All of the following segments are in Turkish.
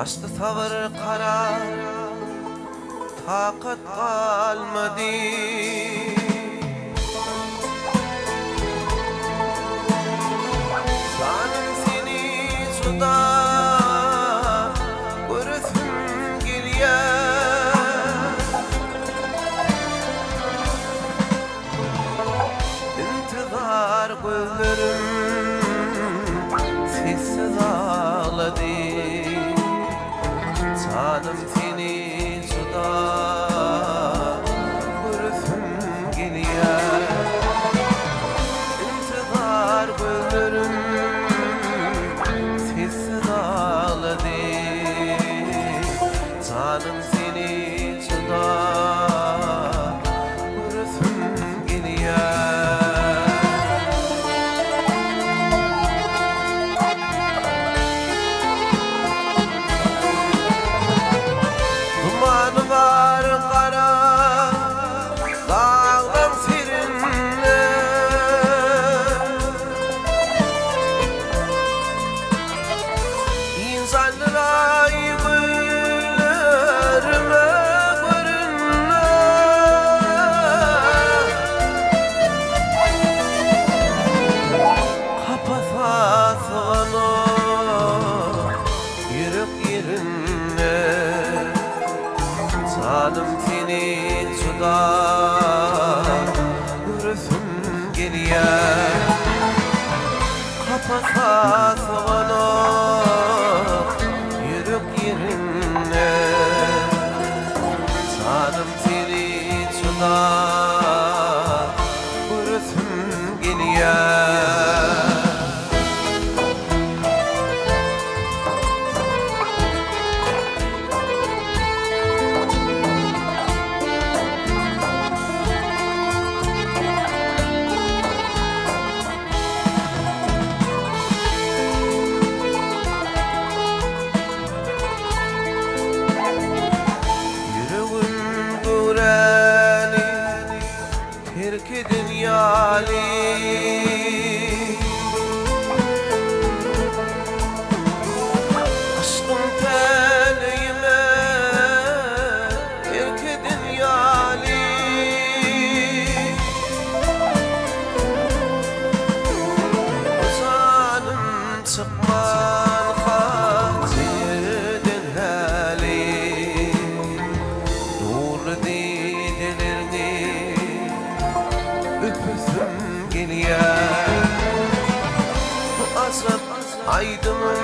Açtı tavır kara, takat kalmadı. Sanım seni suda görüsüm geliyor. İntizar gözlerim sessiz ağladı. Sanım seni suda görüsüm geliyor. İntizar gözlerim sessiz ağladı. Sanım seni suda görüsüm geliyor. Dumanı var kara, dağlar serinle. İnsanlara yığılırma görünme. Kapatmaz onu yürek yerine. Sanım seni suda görüsüm geliyor. Kapatsa savana yürek yerine. Sanım seni suda görüsüm geliyor. Terk dünyali aşkım telime terk dünyali sanım çıkman hazirden hali nur didelerini öpüsüm geliyor. Bu azap aydımın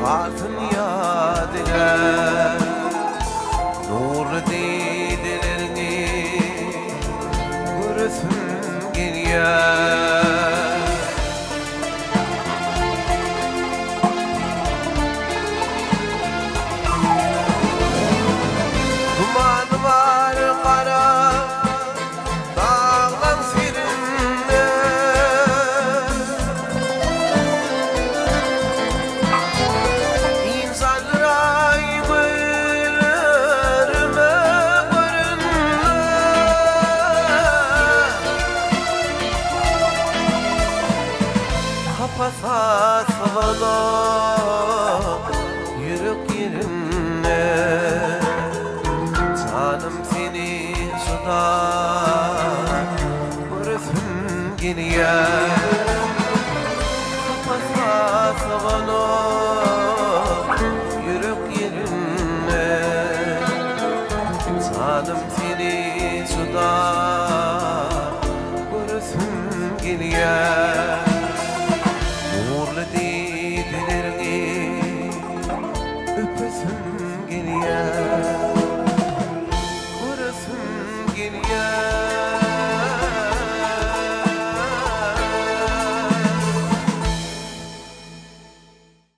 altın yadına. Nur didelerini görüsüm geliyor. Duman var kara, dağlar serinle. İnsanlara yığılırma görünme. Kapatsa savana yürek yerine. Sanım seni suda görüsüm geliyor.